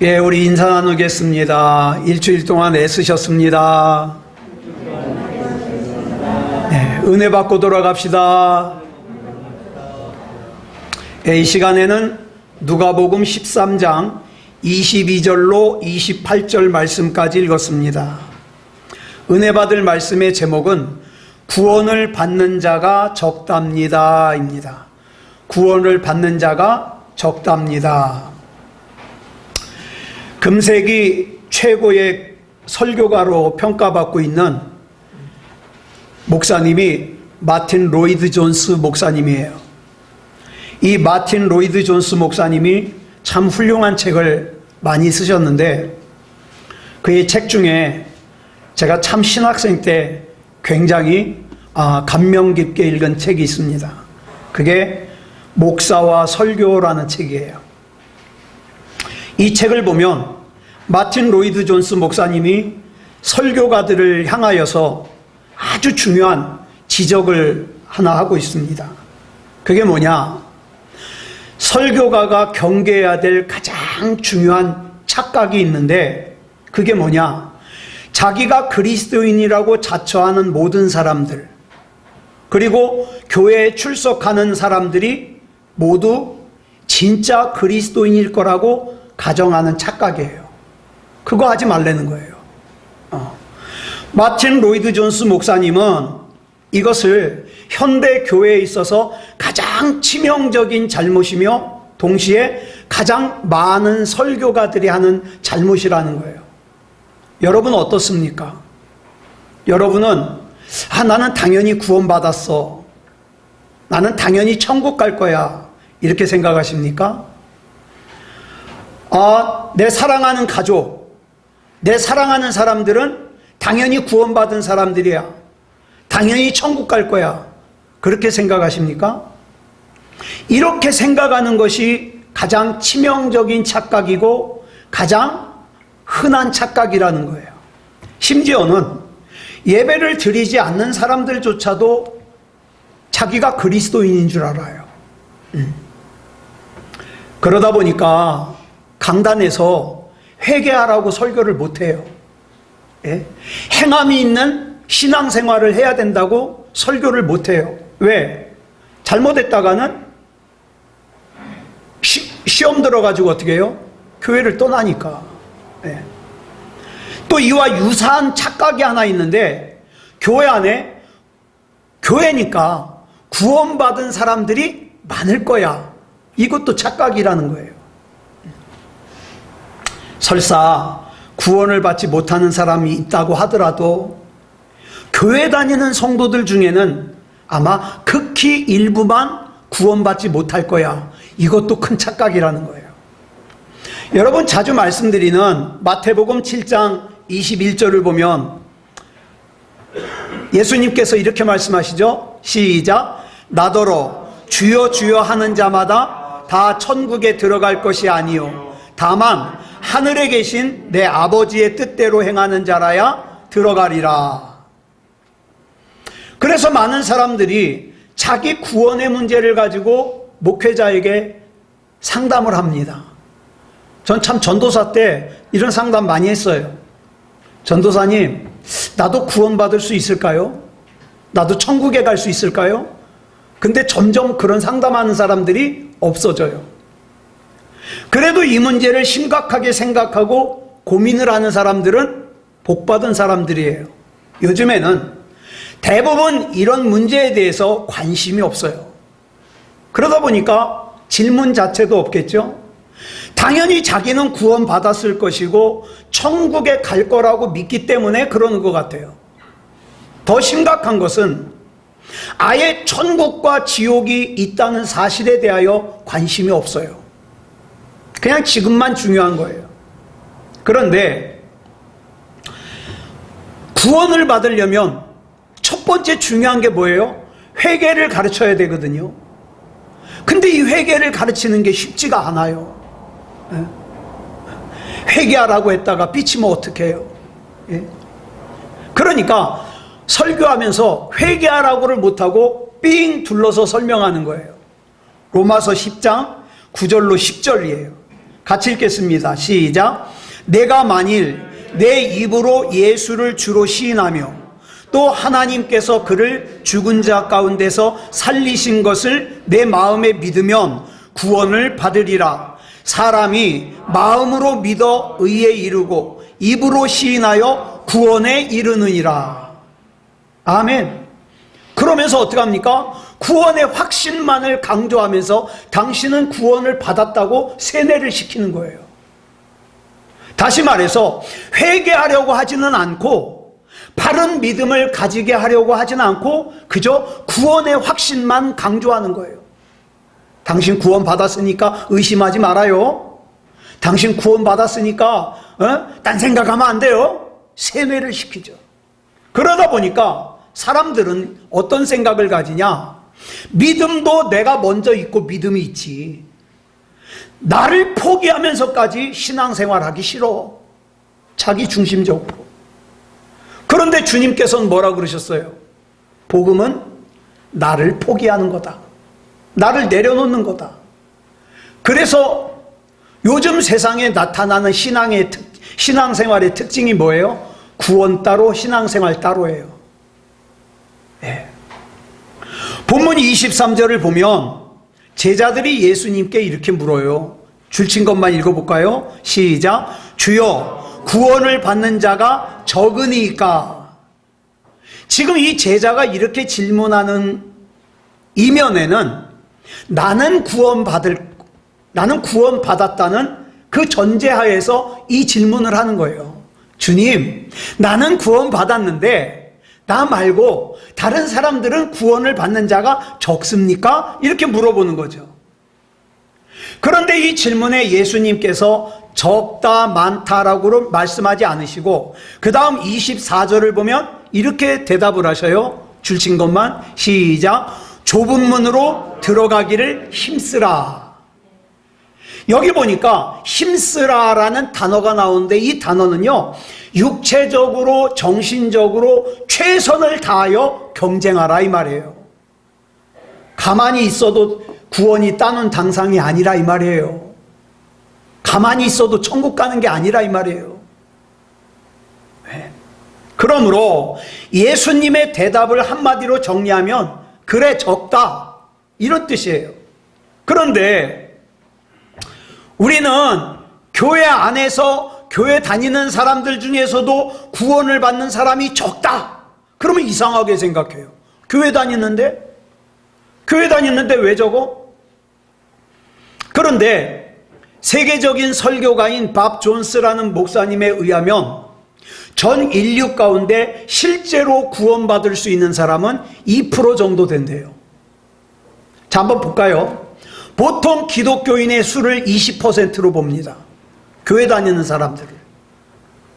예, 우리 인사 나누겠습니다. 일주일 동안 애쓰셨습니다. 네, 은혜 받고 돌아갑시다. 이 시간에는 누가복음 13장 22절로 28절 말씀까지 읽었습니다. 은혜 받을 말씀의 제목은 구원을 받는 자가 적답니다 입니다. 구원을 받는 자가 적답니다. 금세기 최고의 설교가로 평가받고 있는 목사님이 마틴 로이드 존스 목사님이에요. 이 마틴 로이드 존스 목사님이 참 훌륭한 책을 많이 쓰셨는데, 그의 책 중에 제가 참 신학생 때 굉장히 감명 깊게 읽은 책이 있습니다. 그게 목사와 설교라는 책이에요. 이 책을 보면 마틴 로이드 존스 목사님이 설교가들을 향하여서 아주 중요한 지적을 하나 하고 있습니다. 그게 뭐냐? 설교가가 경계해야 될 가장 중요한 착각이 있는데, 그게 뭐냐? 자기가 그리스도인이라고 자처하는 모든 사람들, 그리고 교회에 출석하는 사람들이 모두 진짜 그리스도인일 거라고 가정하는 착각이에요. 그거 하지 말라는 거예요. 마틴 로이드 존스 목사님은 이것을 현대 교회에 있어서 가장 치명적인 잘못이며 동시에 가장 많은 설교가들이 하는 잘못이라는 거예요. 여러분 어떻습니까? 여러분은 나는 당연히 구원받았어, 나는 당연히 천국 갈 거야, 이렇게 생각하십니까? 내 사랑하는 가족, 내 사랑하는 사람들은 당연히 구원받은 사람들이야, 당연히 천국 갈 거야, 그렇게 생각하십니까? 이렇게 생각하는 것이 가장 치명적인 착각이고 가장 흔한 착각이라는 거예요. 심지어는 예배를 드리지 않는 사람들조차도 자기가 그리스도인인 줄 알아요. 그러다 보니까 강단에서 회개하라고 설교를 못해요. 행함이 있는 신앙생활을 해야 된다고 설교를 못해요. 왜? 잘못했다가는 시험 들어가지고 어떻게 해요? 교회를 떠나니까. 또 이와 유사한 착각이 하나 있는데, 교회 안에 교회니까 구원받은 사람들이 많을 거야, 이것도 착각이라는 거예요. 설사 구원을 받지 못하는 사람이 있다고 하더라도 교회 다니는 성도들 중에는 아마 극히 일부만 구원받지 못할 거야, 이것도 큰 착각이라는 거예요. 여러분, 자주 말씀드리는 마태복음 7장 21절을 보면 예수님께서 이렇게 말씀하시죠. 시작. 나더러 주여 주여 하는 자마다 다 천국에 들어갈 것이 아니요 다만 하늘에 계신 내 아버지의 뜻대로 행하는 자라야 들어가리라. 그래서 많은 사람들이 자기 구원의 문제를 가지고 목회자에게 상담을 합니다. 전 참 전도사 때 이런 상담 많이 했어요. 전도사님, 나도 구원받을 수 있을까요? 나도 천국에 갈 수 있을까요? 근데 점점 그런 상담하는 사람들이 없어져요. 그래도 이 문제를 심각하게 생각하고 고민을 하는 사람들은 복받은 사람들이에요. 요즘에는 대부분 이런 문제에 대해서 관심이 없어요. 그러다 보니까 질문 자체도 없겠죠? 당연히 자기는 구원받았을 것이고 천국에 갈 거라고 믿기 때문에 그러는 것 같아요. 더 심각한 것은 아예 천국과 지옥이 있다는 사실에 대하여 관심이 없어요. 그냥 지금만 중요한 거예요. 그런데 구원을 받으려면 첫 번째 중요한 게 뭐예요? 회개를 가르쳐야 되거든요. 근데 이 회개를 가르치는 게 쉽지가 않아요. 회개하라고 했다가 삐치면 어떡해요? 그러니까 설교하면서 회개하라고를 못하고 삥 둘러서 설명하는 거예요. 로마서 10장 9절로 10절이에요. 같이 읽겠습니다. 시작. 내가 만일 내 입으로 예수를 주로 시인하며 또 하나님께서 그를 죽은 자 가운데서 살리신 것을 내 마음에 믿으면 구원을 받으리라. 사람이 마음으로 믿어 의에 이르고 입으로 시인하여 구원에 이르느니라. 아멘. 그러면서 어떻게 합니까? 구원의 확신만을 강조하면서 당신은 구원을 받았다고 세뇌를 시키는 거예요. 다시 말해서 회개하려고 하지는 않고 바른 믿음을 가지게 하려고 하지는 않고 그저 구원의 확신만 강조하는 거예요. 당신 구원 받았으니까 의심하지 말아요. 당신 구원 받았으니까 딴 생각하면 안 돼요. 세뇌를 시키죠. 그러다 보니까 사람들은 어떤 생각을 가지냐? 믿음도 내가 먼저 있고 믿음이 있지. 나를 포기하면서까지 신앙생활하기 싫어. 자기 중심적으로. 그런데 주님께서는 뭐라고 그러셨어요? 복음은 나를 포기하는 거다. 나를 내려놓는 거다. 그래서 요즘 세상에 나타나는 신앙생활의 특징이 뭐예요? 구원 따로 신앙생활 따로예요. 네. 본문 23절을 보면 제자들이 예수님께 이렇게 물어요. 줄친 것만 읽어볼까요? 시작. 주여, 구원을 받는 자가 적으니까. 지금 이 제자가 이렇게 질문하는 이면에는 나는 구원받았다는 그 전제하에서 이 질문을 하는 거예요. 주님, 나는 구원받았는데 나 말고 다른 사람들은 구원을 받는 자가 적습니까? 이렇게 물어보는 거죠. 그런데 이 질문에 예수님께서 적다 많다라고 말씀하지 않으시고 그 다음 24절을 보면 이렇게 대답을 하셔요. 줄친 것만 시작. 좁은 문으로 들어가기를 힘쓰라. 여기 보니까 힘쓰라라는 단어가 나오는데 이 단어는요, 육체적으로 정신적으로 최선을 다하여 경쟁하라 이 말이에요. 가만히 있어도 구원이 따놓은 당상이 아니라 이 말이에요. 가만히 있어도 천국 가는 게 아니라 이 말이에요. 네. 그러므로 예수님의 대답을 한마디로 정리하면 그래 적다 이런 뜻이에요. 그런데 우리는 교회 안에서 교회 다니는 사람들 중에서도 구원을 받는 사람이 적다. 그러면 이상하게 생각해요. 교회 다니는데 왜 적어? 그런데 세계적인 설교가인 밥 존스라는 목사님에 의하면 전 인류 가운데 실제로 구원받을 수 있는 사람은 2% 정도 된대요. 자, 한번 볼까요? 보통 기독교인의 수를 20%로 봅니다. 교회 다니는 사람들을.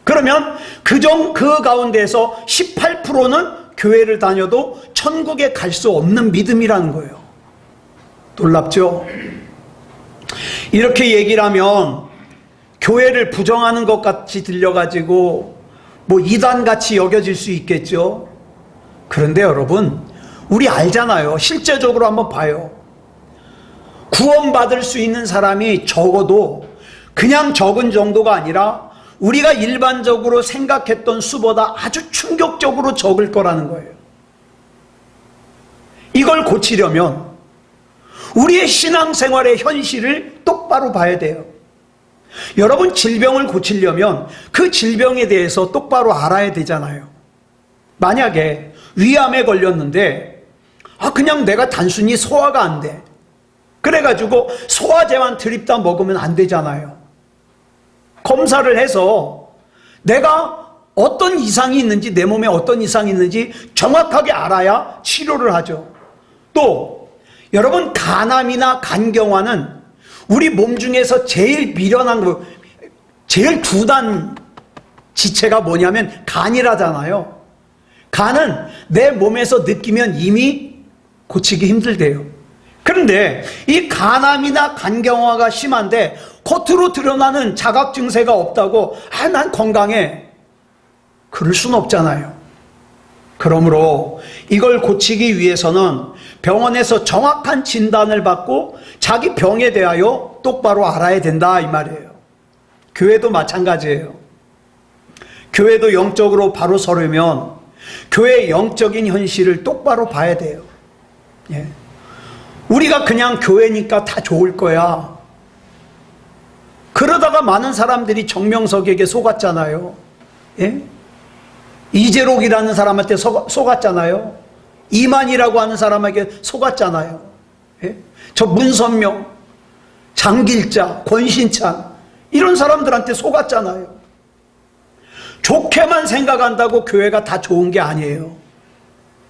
그러면 그 가운데서 18%는 교회를 다녀도 천국에 갈 수 없는 믿음이라는 거예요. 놀랍죠? 이렇게 얘기를 하면 교회를 부정하는 것 같이 들려가지고 이단같이 여겨질 수 있겠죠. 그런데 여러분, 우리 알잖아요. 실제적으로 한번 봐요. 구원받을 수 있는 사람이 적어도 그냥 적은 정도가 아니라 우리가 일반적으로 생각했던 수보다 아주 충격적으로 적을 거라는 거예요. 이걸 고치려면 우리의 신앙생활의 현실을 똑바로 봐야 돼요. 여러분, 질병을 고치려면 그 질병에 대해서 똑바로 알아야 되잖아요. 만약에 위암에 걸렸는데 그냥 내가 단순히 소화가 안 돼. 그래가지고 소화제만 드립다 먹으면 안 되잖아요. 검사를 해서 내가 어떤 이상이 있는지, 내 몸에 어떤 이상이 있는지 정확하게 알아야 치료를 하죠. 또 여러분, 간암이나 간경화는 우리 몸 중에서 제일 미련한 거, 제일 둔한 지체가 뭐냐면 간이라잖아요. 간은 내 몸에서 느끼면 이미 고치기 힘들대요. 그런데 이 간암이나 간경화가 심한데 겉으로 드러나는 자각 증세가 없다고 난 건강해. 그럴 수는 없잖아요. 그러므로 이걸 고치기 위해서는 병원에서 정확한 진단을 받고 자기 병에 대하여 똑바로 알아야 된다 이 말이에요. 교회도 마찬가지예요. 교회도 영적으로 바로 서려면 교회의 영적인 현실을 똑바로 봐야 돼요. 예. 우리가 그냥 교회니까 다 좋을 거야. 그러다가 많은 사람들이 정명석에게 속았잖아요. 예? 이재록이라는 사람한테 속았잖아요. 이만이라고 하는 사람에게 속았잖아요. 예? 저 문선명, 장길자, 권신찬 이런 사람들한테 속았잖아요. 좋게만 생각한다고 교회가 다 좋은 게 아니에요.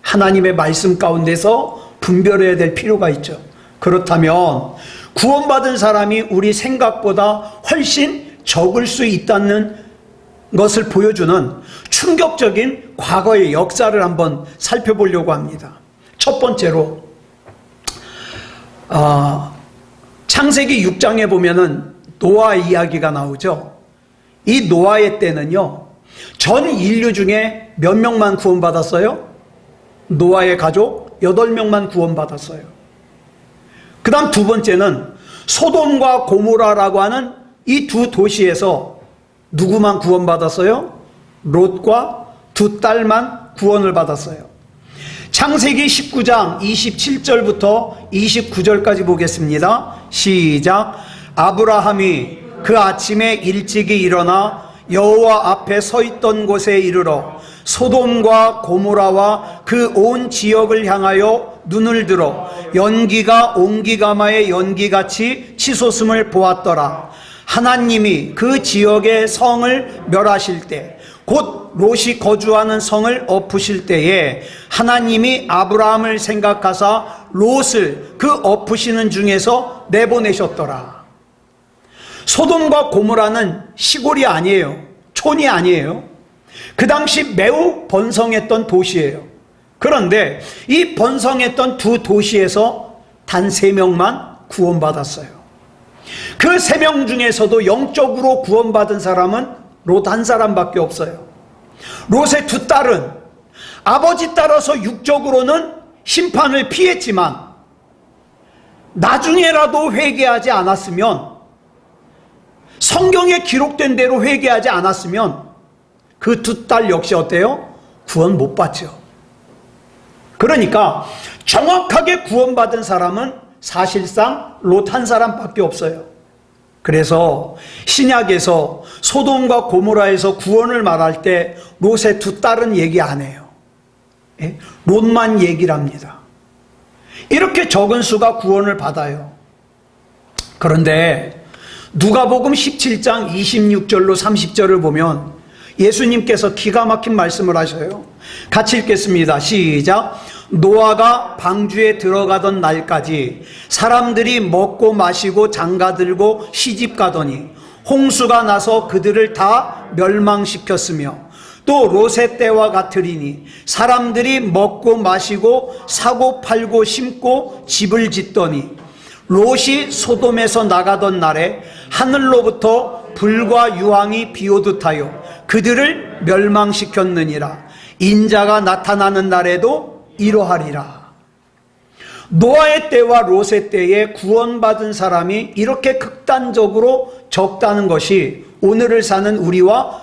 하나님의 말씀 가운데서 분별해야 될 필요가 있죠. 그렇다면 구원받은 사람이 우리 생각보다 훨씬 적을 수 있다는 것을 보여주는 충격적인 과거의 역사를 한번 살펴보려고 합니다. 첫 번째로 창세기 6장에 보면은 노아 이야기가 나오죠. 이 노아의 때는요, 전 인류 중에 몇 명만 구원받았어요? 노아의 가족 8명만 구원받았어요. 그 다음 두 번째는 소돔과 고모라라고 하는 이 두 도시에서 누구만 구원받았어요? 롯과 두 딸만 구원을 받았어요. 창세기 19장 27절부터 29절까지 보겠습니다. 시작. 아브라함이 그 아침에 일찍이 일어나 여호와 앞에 서 있던 곳에 이르러 소돔과 고모라와 그 온 지역을 향하여 눈을 들어 연기가 옹기가마의 연기같이 치솟음을 보았더라. 하나님이 그 지역의 성을 멸하실 때, 곧 롯이 거주하는 성을 엎으실 때에 하나님이 아브라함을 생각하사 롯을 그 엎으시는 중에서 내보내셨더라. 소돔과 고모라는 시골이 아니에요. 촌이 아니에요. 그 당시 매우 번성했던 도시예요. 그런데 이 번성했던 두 도시에서 단 3명만 구원받았어요. 그 3명 중에서도 영적으로 구원받은 사람은 롯 한 사람밖에 없어요. 롯의 두 딸은 아버지 따라서 육적으로는 심판을 피했지만 나중에라도 회개하지 않았으면, 성경에 기록된 대로 회개하지 않았으면 그 두 딸 역시 어때요? 구원 못 받죠. 그러니까 정확하게 구원받은 사람은 사실상 롯 한 사람밖에 없어요. 그래서 신약에서 소돔과 고모라에서 구원을 말할 때 롯의 두 딸은 얘기 안 해요. 예? 롯만 얘기를 합니다. 이렇게 적은 수가 구원을 받아요. 그런데 누가복음 17장 26절로 30절을 보면 예수님께서 기가 막힌 말씀을 하셔요. 같이 읽겠습니다. 시작. 노아가 방주에 들어가던 날까지 사람들이 먹고 마시고 장가들고 시집가더니 홍수가 나서 그들을 다 멸망시켰으며, 또 롯의 때와 같으리니 사람들이 먹고 마시고 사고 팔고 심고 집을 짓더니 롯이 소돔에서 나가던 날에 하늘로부터 불과 유황이 비오듯 하여 그들을 멸망시켰느니라. 인자가 나타나는 날에도 이러하리라. 노아의 때와 롯의 때에 구원받은 사람이 이렇게 극단적으로 적다는 것이 오늘을 사는 우리와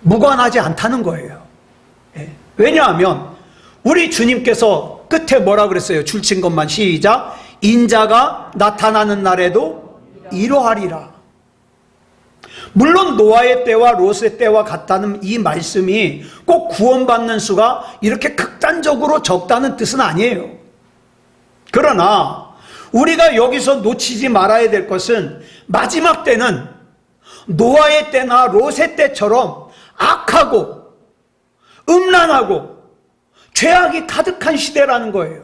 무관하지 않다는 거예요. 왜냐하면 우리 주님께서 끝에 뭐라 그랬어요? 줄친 것만 시작. 인자가 나타나는 날에도 이러하리라. 물론 노아의 때와 롯의 때와 같다는 이 말씀이 꼭 구원받는 수가 이렇게 극단적으로 적다는 뜻은 아니에요. 그러나 우리가 여기서 놓치지 말아야 될 것은 마지막 때는 노아의 때나 롯의 때처럼 악하고 음란하고 죄악이 가득한 시대라는 거예요.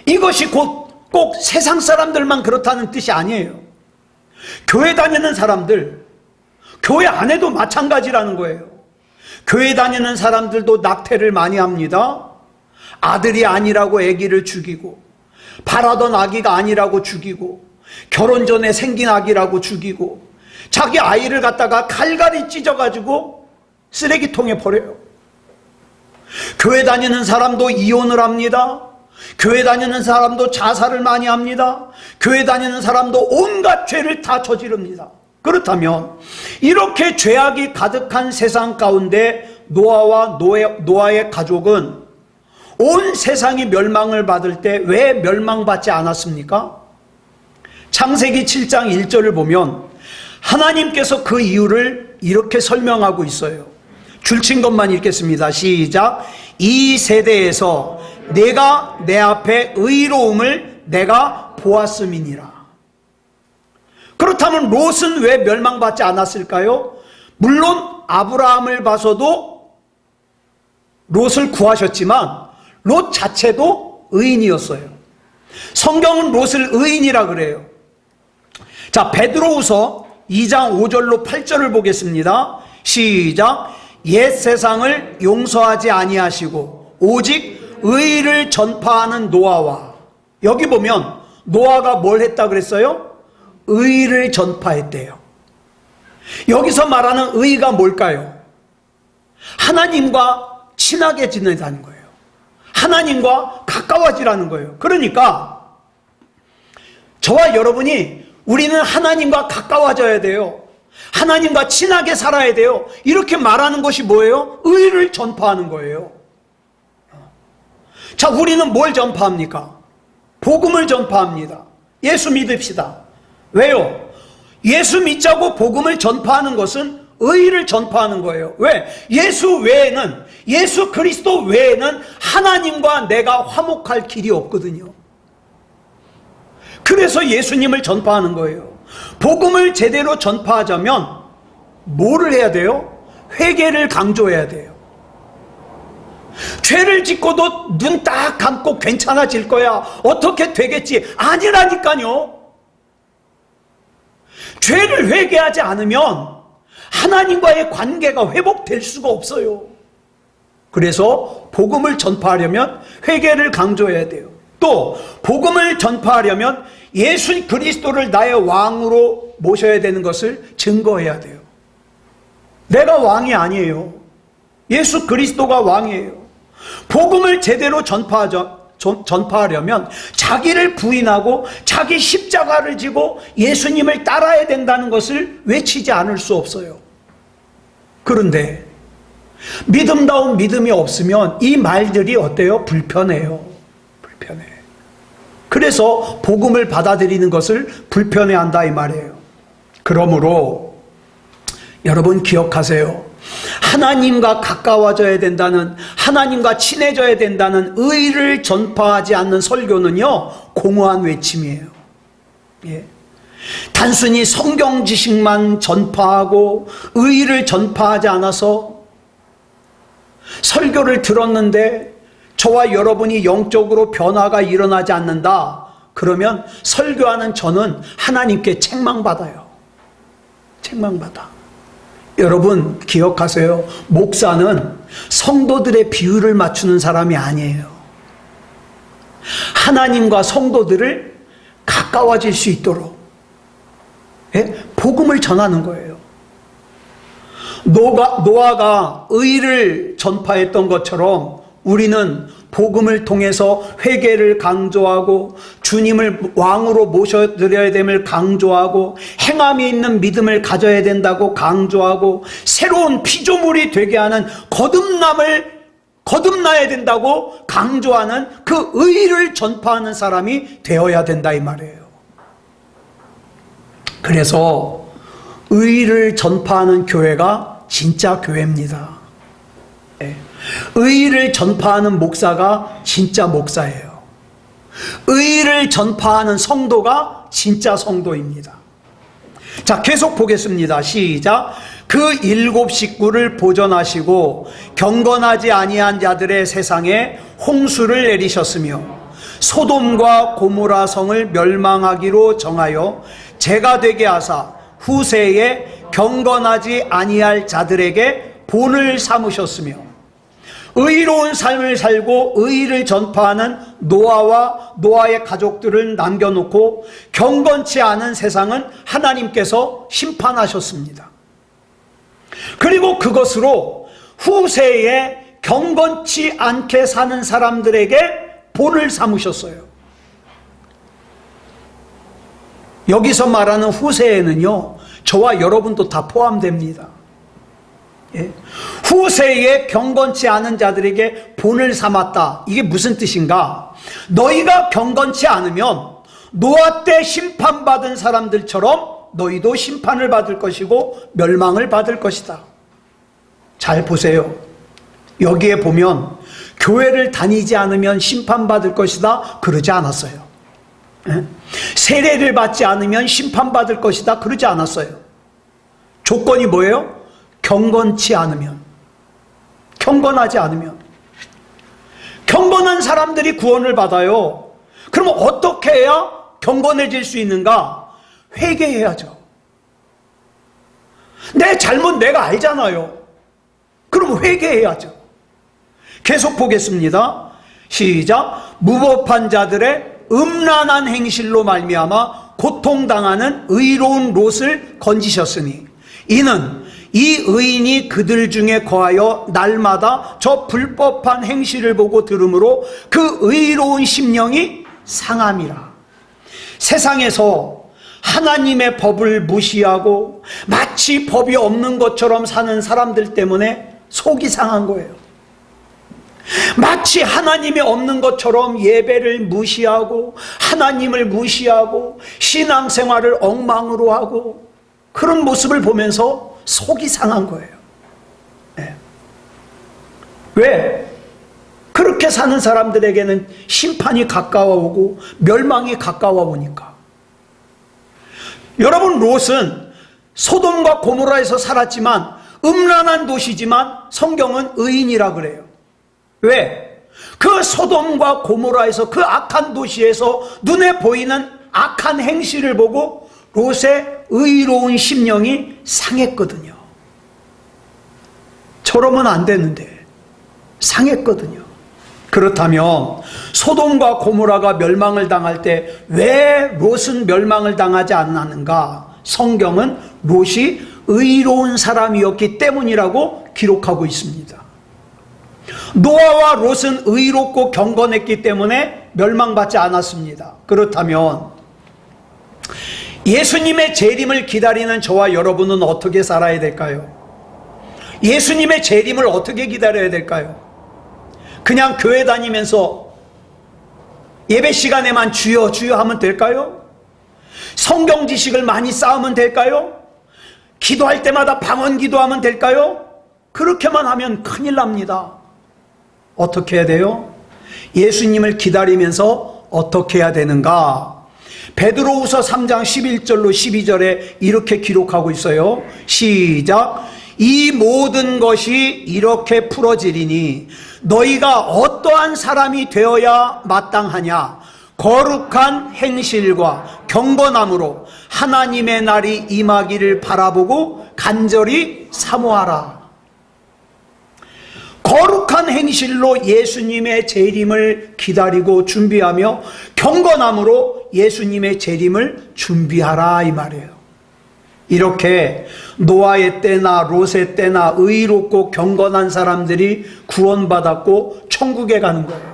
이것이 꼭 세상 사람들만 그렇다는 뜻이 아니에요. 교회 다니는 사람들, 교회 안에도 마찬가지라는 거예요. 교회 다니는 사람들도 낙태를 많이 합니다. 아들이 아니라고 아기를 죽이고, 바라던 아기가 아니라고 죽이고, 결혼 전에 생긴 아기라고 죽이고, 자기 아이를 갖다가 칼갈이 찢어가지고 쓰레기통에 버려요. 교회 다니는 사람도 이혼을 합니다. 교회 다니는 사람도 자살을 많이 합니다. 교회 다니는 사람도 온갖 죄를 다 저지릅니다. 그렇다면 이렇게 죄악이 가득한 세상 가운데 노아와 노아의 가족은 온 세상이 멸망을 받을 때 왜 멸망받지 않았습니까? 창세기 7장 1절을 보면 하나님께서 그 이유를 이렇게 설명하고 있어요. 줄친 것만 읽겠습니다. 시작. 이 세대에서 내가 내 앞에 의로움을 내가 보았음이니라. 그렇다면 롯은 왜 멸망받지 않았을까요? 물론 아브라함을 봐서도 롯을 구하셨지만 롯 자체도 의인이었어요. 성경은 롯을 의인이라 그래요. 자, 베드로후서 2장 5절로 8절을 보겠습니다. 시작. 옛 세상을 용서하지 아니하시고 오직 의를 전파하는 노아와, 여기 보면 노아가 뭘 했다 그랬어요? 의를 전파했대요. 여기서 말하는 의가 뭘까요? 하나님과 친하게 지내자는 거예요. 하나님과 가까워지라는 거예요. 그러니까 저와 여러분이 우리는 하나님과 가까워져야 돼요. 하나님과 친하게 살아야 돼요. 이렇게 말하는 것이 뭐예요? 의를 전파하는 거예요. 자, 우리는 뭘 전파합니까? 복음을 전파합니다. 예수 믿읍시다. 왜요? 예수 믿자고 복음을 전파하는 것은 의를 전파하는 거예요. 왜? 예수 그리스도 외에는 하나님과 내가 화목할 길이 없거든요. 그래서 예수님을 전파하는 거예요. 복음을 제대로 전파하자면 뭐를 해야 돼요? 회개를 강조해야 돼요. 죄를 짓고도 눈 딱 감고 괜찮아질 거야, 어떻게 되겠지, 아니라니까요. 죄를 회개하지 않으면 하나님과의 관계가 회복될 수가 없어요. 그래서 복음을 전파하려면 회개를 강조해야 돼요. 또 복음을 전파하려면 예수 그리스도를 나의 왕으로 모셔야 되는 것을 증거해야 돼요. 내가 왕이 아니에요. 예수 그리스도가 왕이에요. 복음을 제대로 전파하려면 자기를 부인하고 자기 십자가를 지고 예수님을 따라야 된다는 것을 외치지 않을 수 없어요. 그런데 믿음다운 믿음이 없으면 이 말들이 어때요? 불편해요. 불편해. 그래서 복음을 받아들이는 것을 불편해한다 이 말이에요. 그러므로 여러분 기억하세요. 하나님과 가까워져야 된다는, 하나님과 친해져야 된다는 의를 전파하지 않는 설교는요, 공허한 외침이에요. 예. 단순히 성경 지식만 전파하고 의를 전파하지 않아서 설교를 들었는데 저와 여러분이 영적으로 변화가 일어나지 않는다. 그러면 설교하는 저는 하나님께 책망받아요. 책망받아. 여러분 기억하세요. 목사는 성도들의 비율을 맞추는 사람이 아니에요. 하나님과 성도들을 가까워질 수 있도록 복음을 전하는 거예요. 노아가 의를 전파했던 것처럼 우리는 복음을 통해서 회개를 강조하고 주님을 왕으로 모셔드려야 됨을 강조하고 행함이 있는 믿음을 가져야 된다고 강조하고 새로운 피조물이 되게 하는 거듭나야 된다고 강조하는 그 의를 전파하는 사람이 되어야 된다 이 말이에요. 그래서 의를 전파하는 교회가 진짜 교회입니다. 의를 전파하는 목사가 진짜 목사예요. 의를 전파하는 성도가 진짜 성도입니다. 자, 계속 보겠습니다. 시작. 그 7 식구를 보존하시고 경건하지 아니한 자들의 세상에 홍수를 내리셨으며 소돔과 고모라 성을 멸망하기로 정하여 재가 되게 하사 후세에 경건하지 아니할 자들에게 본을 삼으셨으며 의로운 삶을 살고 의를 전파하는 노아와 노아의 가족들을 남겨놓고 경건치 않은 세상은 하나님께서 심판하셨습니다. 그리고 그것으로 후세에 경건치 않게 사는 사람들에게 본을 삼으셨어요. 여기서 말하는 후세에는요, 저와 여러분도 다 포함됩니다. 예. 후세에 경건치 않은 자들에게 본을 삼았다. 이게 무슨 뜻인가? 너희가 경건치 않으면 노아 때 심판받은 사람들처럼 너희도 심판을 받을 것이고 멸망을 받을 것이다. 잘 보세요. 여기에 보면 교회를 다니지 않으면 심판받을 것이다 그러지 않았어요. 예? 세례를 받지 않으면 심판받을 것이다 그러지 않았어요. 조건이 뭐예요? 경건치 않으면, 경건하지 않으면. 경건한 사람들이 구원을 받아요. 그러면 어떻게 해야 경건해질 수 있는가? 회개해야죠. 내 잘못 내가 알잖아요. 그럼 회개해야죠. 계속 보겠습니다. 시작. 무법한 자들의 음란한 행실로 말미암아 고통당하는 의로운 롯을 건지셨으니 이는 이 의인이 그들 중에 거하여 날마다 저 불법한 행실을 보고 들으므로 그 의로운 심령이 상함이라. 세상에서 하나님의 법을 무시하고 마치 법이 없는 것처럼 사는 사람들 때문에 속이 상한 거예요. 마치 하나님이 없는 것처럼 예배를 무시하고 하나님을 무시하고 신앙생활을 엉망으로 하고 그런 모습을 보면서 속이 상한 거예요. 네. 왜? 그렇게 사는 사람들에게는 심판이 가까워 오고 멸망이 가까워 오니까. 여러분, 롯은 소돔과 고모라에서 살았지만 음란한 도시지만 성경은 의인이라 그래요. 왜? 그 소돔과 고모라에서 그 악한 도시에서 눈에 보이는 악한 행실을 보고 롯의 의로운 심령이 상했거든요. 저러면 안 되는데 상했거든요. 그렇다면 소돔과 고모라가 멸망을 당할 때 왜 롯은 멸망을 당하지 않았는가? 성경은 롯이 의로운 사람이었기 때문이라고 기록하고 있습니다. 노아와 롯은 의롭고 경건했기 때문에 멸망받지 않았습니다. 그렇다면 예수님의 재림을 기다리는 저와 여러분은 어떻게 살아야 될까요? 예수님의 재림을 어떻게 기다려야 될까요? 그냥 교회 다니면서 예배 시간에만 주여 주여 하면 될까요? 성경 지식을 많이 쌓으면 될까요? 기도할 때마다 방언 기도하면 될까요? 그렇게만 하면 큰일 납니다. 어떻게 해야 돼요? 예수님을 기다리면서 어떻게 해야 되는가? 베드로후서 3장 11절로 12절에 이렇게 기록하고 있어요. 시작. 이 모든 것이 이렇게 풀어지리니 너희가 어떠한 사람이 되어야 마땅하냐? 거룩한 행실과 경건함으로 하나님의 날이 임하기를 바라보고 간절히 사모하라. 거룩한 행실로 예수님의 재림을 기다리고 준비하며 경건함으로 예수님의 재림을 준비하라 이 말이에요. 이렇게 노아의 때나 롯의 때나 의롭고 경건한 사람들이 구원받았고 천국에 가는 거예요.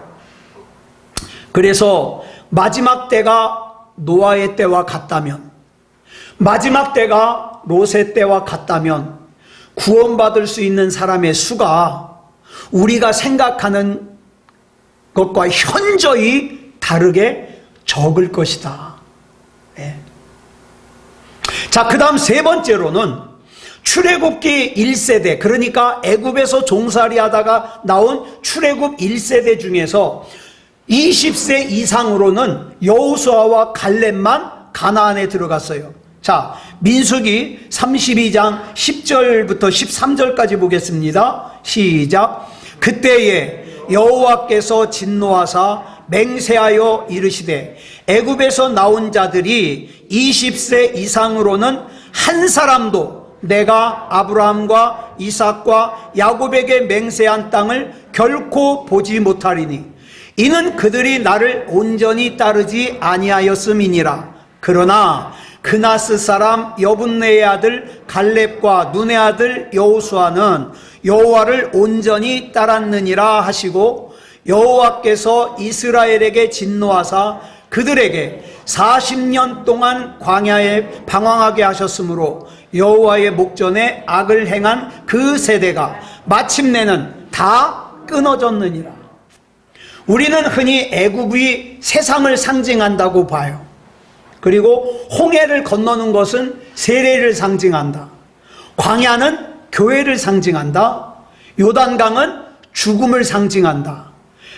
그래서 마지막 때가 노아의 때와 같다면, 마지막 때가 롯의 때와 같다면 구원받을 수 있는 사람의 수가 우리가 생각하는 것과 현저히 다르게 적을 것이다. 네. 자, 그 다음 세 번째로는 출애굽기 1세대, 그러니까 애굽에서 종살이 하다가 나온 출애굽 1세대 중에서 20세 이상으로는 여호수아와 갈렙만 가나안에 들어갔어요. 자, 민수기 32장 10절부터 13절까지 보겠습니다. 시작. 그때에 여호와께서 진노하사 맹세하여 이르시되 애굽에서 나온 자들이 20세 이상으로는 한 사람도 내가 아브라함과 이삭과 야곱에게 맹세한 땅을 결코 보지 못하리니 이는 그들이 나를 온전히 따르지 아니하였음이니라. 그러나 그나스 사람 여분네의 아들 갈렙과 눈의 아들 여호수아는 여호와를 온전히 따랐느니라 하시고 여호와께서 이스라엘에게 진노하사 그들에게 40년 동안 광야에 방황하게 하셨으므로 여호와의 목전에 악을 행한 그 세대가 마침내는 다 끊어졌느니라. 우리는 흔히 애굽이 세상을 상징한다고 봐요. 그리고 홍해를 건너는 것은 세례를 상징한다. 광야는 교회를 상징한다. 요단강은 죽음을 상징한다.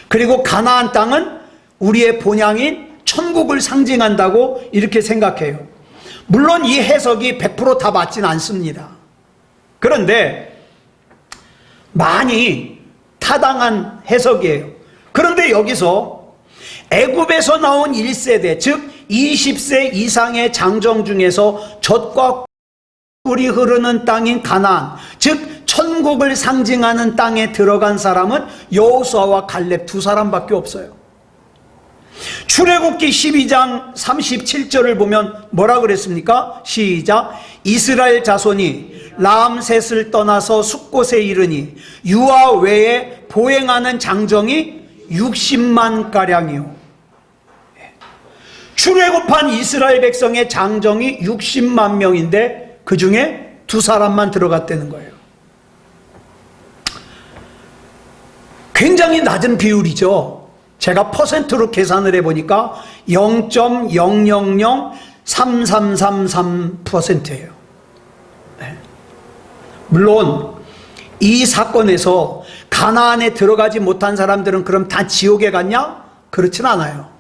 그리고 가나안 땅은 우리의 본향인 천국을 상징한다고 이렇게 생각해요. 물론 이 해석이 100% 다 맞진 않습니다. 그런데 많이 타당한 해석이에요. 그런데 여기서 애굽에서 나온 1세대, 즉 20세 이상의 장정 중에서 젖과 꿀이 흐르는 땅인 가나안, 즉 천국을 상징하는 땅에 들어간 사람은 여호수아와 갈렙 두 사람밖에 없어요. 출애굽기 12장 37절을 보면 뭐라 그랬습니까? 시작. 이스라엘 자손이 람셋을 떠나서 숫곳에 이르니 유아 외에 보행하는 장정이 60만 가량이요. 출애굽한 이스라엘 백성의 장정이 60만 명인데 그 중에 두 사람만 들어갔다는 거예요. 굉장히 낮은 비율이죠. 제가 퍼센트로 계산을 해보니까 0.000333%예요. 네. 물론 이 사건에서 가나안에 들어가지 못한 사람들은 그럼 다 지옥에 갔냐? 그렇진 않아요.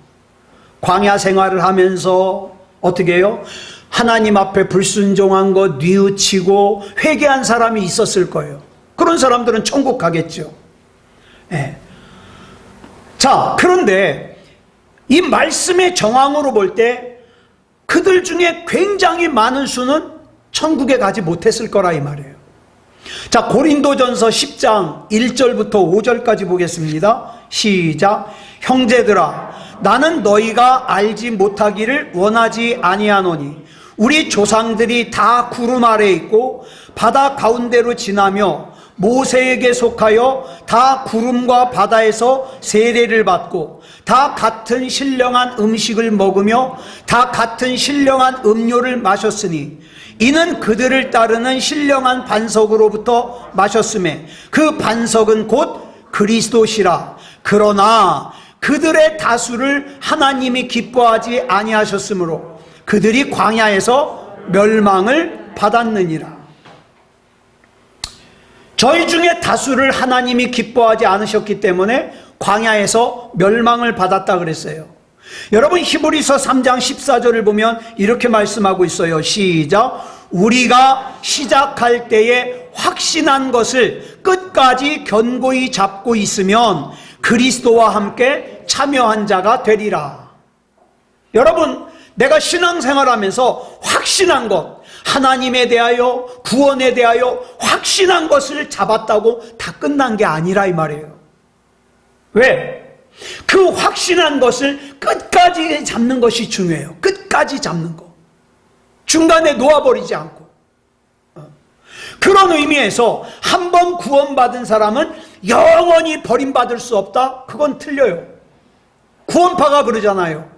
광야 생활을 하면서 어떻게 해요? 하나님 앞에 불순종한 것 뉘우치고 회개한 사람이 있었을 거예요. 그런 사람들은 천국 가겠죠. 네. 자, 그런데 이 말씀의 정황으로 볼 때 그들 중에 굉장히 많은 수는 천국에 가지 못했을 거라 이 말이에요. 자, 고린도전서 10장 1절부터 5절까지 보겠습니다. 시작. 형제들아, 나는 너희가 알지 못하기를 원하지 아니하노니 우리 조상들이 다 구름 아래에 있고 바다 가운데로 지나며 모세에게 속하여 다 구름과 바다에서 세례를 받고 다 같은 신령한 음식을 먹으며 다 같은 신령한 음료를 마셨으니 이는 그들을 따르는 신령한 반석으로부터 마셨음에 그 반석은 곧 그리스도시라. 그러나 그들의 다수를 하나님이 기뻐하지 아니하셨으므로 그들이 광야에서 멸망을 받았느니라. 저희 중에 다수를 하나님이 기뻐하지 않으셨기 때문에 광야에서 멸망을 받았다 그랬어요. 여러분 히브리서 3장 14절을 보면 이렇게 말씀하고 있어요. 시작. 우리가 시작할 때에 확신한 것을 끝까지 견고히 잡고 있으면 그리스도와 함께 참여한 자가 되리라. 여러분, 내가 신앙생활하면서 확신한 것, 하나님에 대하여 구원에 대하여 확신한 것을 잡았다고 다 끝난 게 아니라 이 말이에요. 왜? 그 확신한 것을 끝까지 잡는 것이 중요해요. 끝까지 잡는 거. 중간에 놓아버리지 않고. 그런 의미에서 한 번 구원받은 사람은 영원히 버림받을 수 없다? 그건 틀려요. 구원파가 그러잖아요.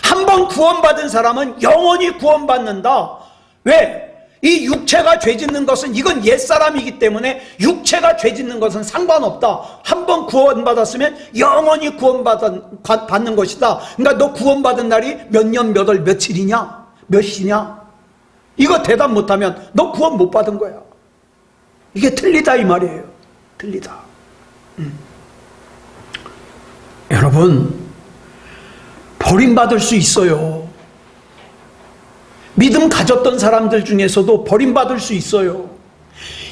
한 번 구원받은 사람은 영원히 구원받는다. 왜? 이 육체가 죄짓는 것은 이건 옛사람이기 때문에 육체가 죄짓는 것은 상관없다. 한 번 구원받았으면 영원히 구원받는 것이다. 그러니까 너 구원받은 날이 몇 년, 몇 월, 며칠이냐? 몇 시냐? 이거 대답 못하면 너 구원 못 받은 거야. 이게 틀리다 이 말이에요. 틀리다. 여러분, 버림받을 수 있어요. 믿음 가졌던 사람들 중에서도 버림받을 수 있어요.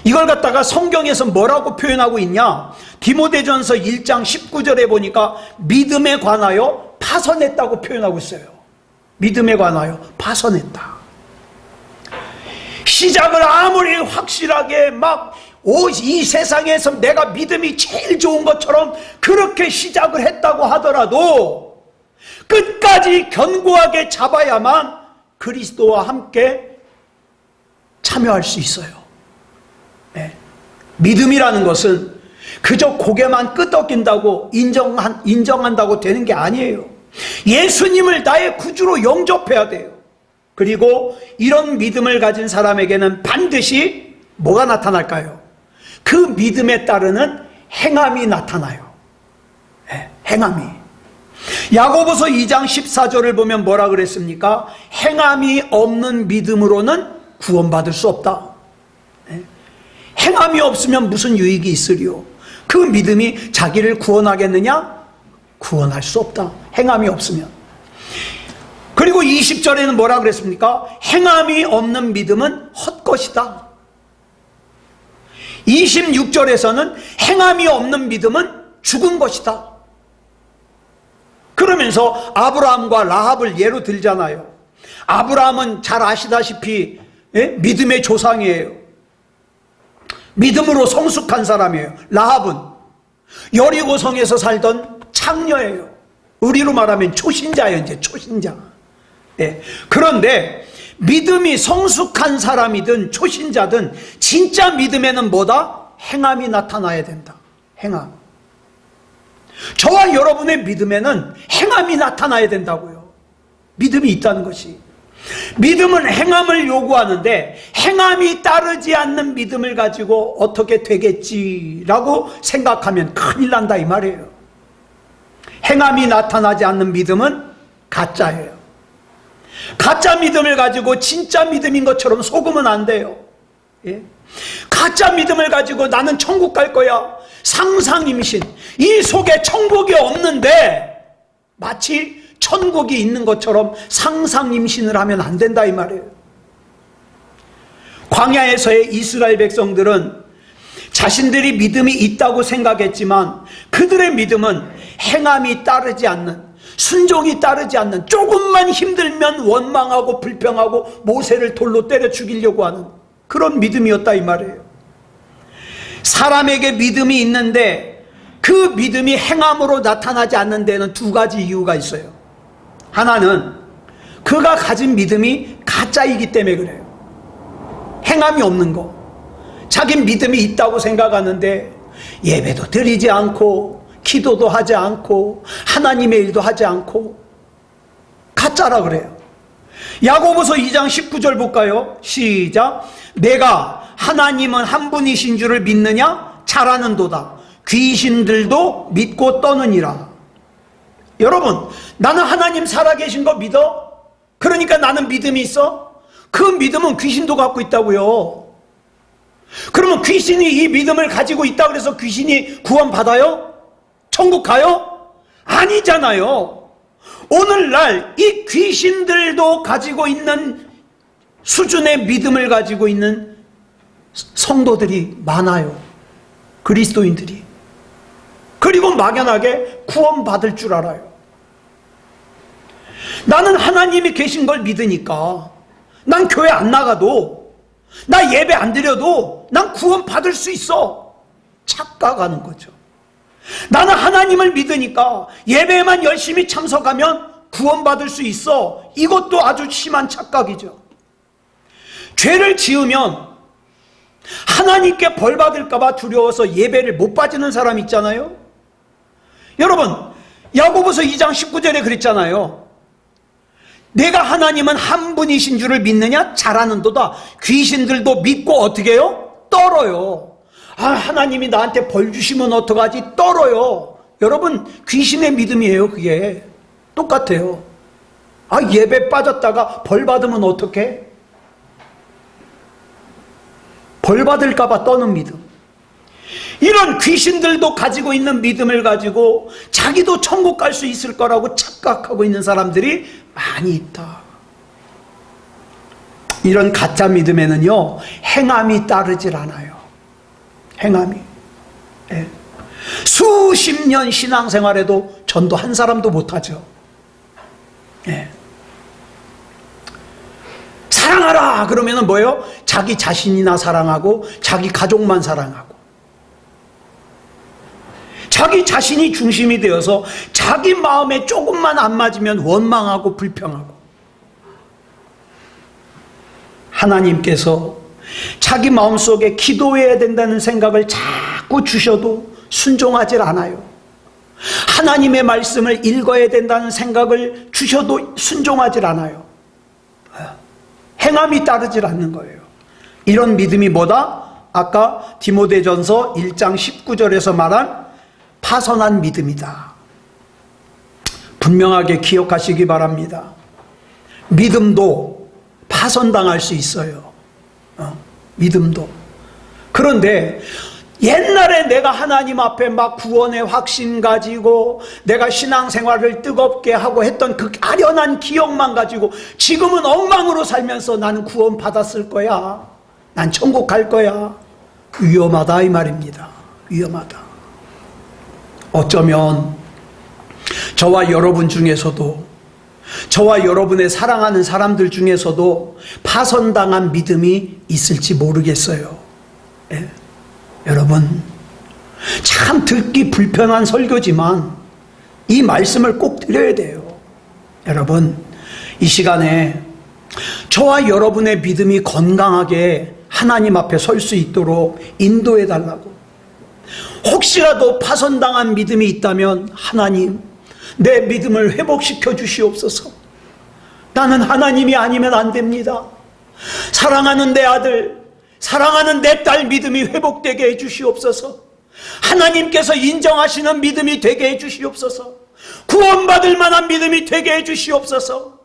이걸 갖다가 성경에서 뭐라고 표현하고 있냐? 디모데전서 1장 19절에 보니까 믿음에 관하여 파선했다고 표현하고 있어요. 믿음에 관하여 파선했다. 시작을 아무리 확실하게 이 세상에서 내가 믿음이 제일 좋은 것처럼 그렇게 시작을 했다고 하더라도 끝까지 견고하게 잡아야만 그리스도와 함께 참여할 수 있어요. 네. 믿음이라는 것은 그저 고개만 끄덕인다고 인정한다고 되는 게 아니에요. 예수님을 나의 구주로 영접해야 돼요. 그리고 이런 믿음을 가진 사람에게는 반드시 뭐가 나타날까요? 그 믿음에 따르는 행함이 나타나요. 행함이. 야고보서 2장 14절을 보면 뭐라 그랬습니까? 행함이 없는 믿음으로는 구원받을 수 없다. 행함이 없으면 무슨 유익이 있으리요? 그 믿음이 자기를 구원하겠느냐? 구원할 수 없다. 행함이 없으면. 그리고 20절에는 뭐라 그랬습니까? 행함이 없는 믿음은 헛것이다. 26절에서는 행함이 없는 믿음은 죽은 것이다. 그러면서 아브라함과 라합을 예로 들잖아요. 아브라함은 잘 아시다시피 믿음의 조상이에요. 믿음으로 성숙한 사람이에요. 라합은 여리고성에서 살던 창녀예요. 우리로 말하면 초신자예요. 이제 초신자. 그런데 믿음이 성숙한 사람이든 초신자든 진짜 믿음에는 뭐다? 행함이 나타나야 된다. 행함. 저와 여러분의 믿음에는 행함이 나타나야 된다고요. 믿음이 있다는 것이. 믿음은 행함을 요구하는데 행함이 따르지 않는 믿음을 가지고 어떻게 되겠지라고 생각하면 큰일 난다 이 말이에요. 행함이 나타나지 않는 믿음은 가짜예요. 가짜 믿음을 가지고 진짜 믿음인 것처럼 속으면 안 돼요. 가짜 믿음을 가지고 나는 천국 갈 거야. 상상임신. 이 속에 천국이 없는데 마치 천국이 있는 것처럼 상상임신을 하면 안 된다 이 말이에요. 광야에서의 이스라엘 백성들은 자신들이 믿음이 있다고 생각했지만 그들의 믿음은 행함이 따르지 않는, 순종이 따르지 않는, 조금만 힘들면 원망하고 불평하고 모세를 돌로 때려 죽이려고 하는 그런 믿음이었다 이 말이에요. 사람에게 믿음이 있는데 그 믿음이 행함으로 나타나지 않는 데는 두 가지 이유가 있어요. 하나는 그가 가진 믿음이 가짜이기 때문에 그래요. 행함이 없는 거. 자기 믿음이 있다고 생각하는데 예배도 드리지 않고 기도도 하지 않고 하나님의 일도 하지 않고 가짜라 그래요. 야고보서 2장 19절 볼까요? 시작. 내가 하나님은 한 분이신 줄을 믿느냐? 잘하는도다. 귀신들도 믿고 떠느니라. 여러분, 나는 하나님 살아계신 거 믿어? 그러니까 나는 믿음이 있어? 그 믿음은 귀신도 갖고 있다고요. 그러면 귀신이 이 믿음을 가지고 있다 그래서 귀신이 구원받아요? 천국 가요? 아니잖아요. 오늘날 이 귀신들도 가지고 있는 수준의 믿음을 가지고 있는 성도들이 많아요. 그리스도인들이. 그리고 막연하게 구원받을 줄 알아요. 나는 하나님이 계신 걸 믿으니까 난 교회 안 나가도, 나 예배 안 드려도 난 구원받을 수 있어. 착각하는 거죠. 나는 하나님을 믿으니까 예배에만 열심히 참석하면 구원받을 수 있어. 이것도 아주 심한 착각이죠. 죄를 지으면 하나님께 벌 받을까 봐 두려워서 예배를 못 빠지는 사람 있잖아요. 여러분, 야고보서 2장 19절에 그랬잖아요. 내가 하나님은 한 분이신 줄을 믿느냐? 잘하는도다. 귀신들도 믿고 어떻게 해요? 떨어요. 아, 하나님이 나한테 벌 주시면 어떡하지? 떨어요. 여러분, 귀신의 믿음이에요. 그게 똑같아요. 아, 예배 빠졌다가 벌 받으면 어떡해? 벌 받을까 봐 떠는 믿음. 이런 귀신들도 가지고 있는 믿음을 가지고 자기도 천국 갈 수 있을 거라고 착각하고 있는 사람들이 많이 있다. 이런 가짜 믿음에는요, 행함이 따르질 않아요. 행함이. 예. 수십 년 신앙생활에도 전도 한 사람도 못하죠. 예. 사랑하라 그러면은 뭐예요? 자기 자신이나 사랑하고 자기 가족만 사랑하고 자기 자신이 중심이 되어서 자기 마음에 조금만 안 맞으면 원망하고 불평하고. 하나님께서 자기 마음속에 기도해야 된다는 생각을 자꾸 주셔도 순종하질 않아요. 하나님의 말씀을 읽어야 된다는 생각을 주셔도 순종하질 않아요. 행함이 따르질 않는 거예요. 이런 믿음이 뭐다? 아까 디모데전서 1장 19절에서 말한 파선한 믿음이다. 분명하게 기억하시기 바랍니다. 믿음도 파선당할 수 있어요. 믿음도. 그런데 옛날에 내가 하나님 앞에 막 구원의 확신 가지고 내가 신앙생활을 뜨겁게 하고 했던 그 아련한 기억만 가지고 지금은 엉망으로 살면서 나는 구원 받았을 거야, 난 천국 갈 거야. 위험하다 이 말입니다. 위험하다. 어쩌면 저와 여러분 중에서도, 저와 여러분의 사랑하는 사람들 중에서도 파선당한 믿음이 있을지 모르겠어요. 예. 여러분, 참 듣기 불편한 설교지만 이 말씀을 꼭 드려야 돼요. 여러분, 이 시간에 저와 여러분의 믿음이 건강하게 하나님 앞에 설 수 있도록 인도해 달라고. 혹시라도 파선당한 믿음이 있다면 하나님, 내 믿음을 회복시켜 주시옵소서. 나는 하나님이 아니면 안 됩니다. 사랑하는 내 아들, 사랑하는 내 딸 믿음이 회복되게 해주시옵소서. 하나님께서 인정하시는 믿음이 되게 해주시옵소서. 구원받을 만한 믿음이 되게 해주시옵소서.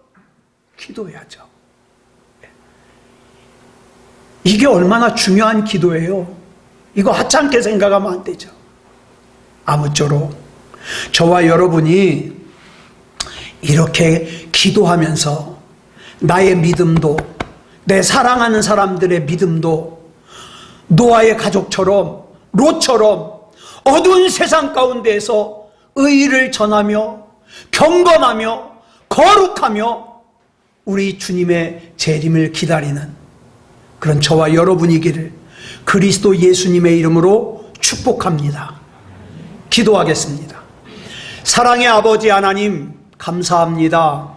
기도해야죠. 이게 얼마나 중요한 기도예요. 이거 하찮게 생각하면 안 되죠. 아무쪼록 저와 여러분이 이렇게 기도하면서 나의 믿음도, 내 사랑하는 사람들의 믿음도 노아의 가족처럼, 롯처럼 어두운 세상 가운데에서 의의를 전하며 경건하며 거룩하며 우리 주님의 재림을 기다리는 그런 저와 여러분이기를 그리스도 예수님의 이름으로 축복합니다. 기도하겠습니다. 사랑의 아버지 하나님, 감사합니다.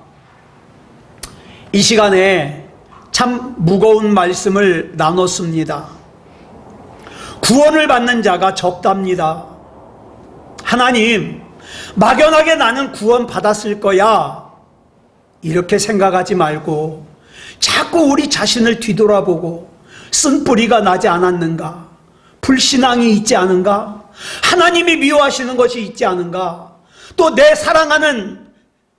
이 시간에 참 무거운 말씀을 나눴습니다. 구원을 받는 자가 적답니다. 하나님, 막연하게 나는 구원 받았을 거야, 이렇게 생각하지 말고 자꾸 우리 자신을 뒤돌아보고 쓴뿌리가 나지 않았는가, 불신앙이 있지 않은가, 하나님이 미워하시는 것이 있지 않은가, 또 내 사랑하는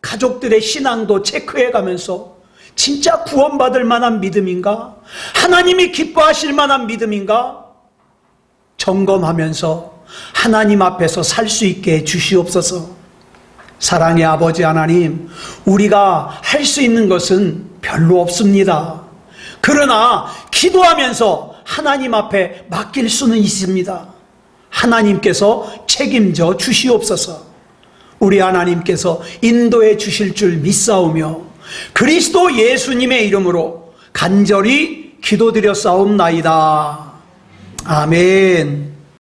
가족들의 신앙도 체크해가면서 진짜 구원받을 만한 믿음인가, 하나님이 기뻐하실 만한 믿음인가 점검하면서 하나님 앞에서 살 수 있게 해 주시옵소서. 사랑의 아버지 하나님, 우리가 할 수 있는 것은 별로 없습니다. 그러나 기도하면서 하나님 앞에 맡길 수는 있습니다. 하나님께서 책임져 주시옵소서. 우리 하나님께서 인도해 주실 줄 믿사오며 그리스도 예수님의 이름으로 간절히 기도드렸사옵나이다. 아멘.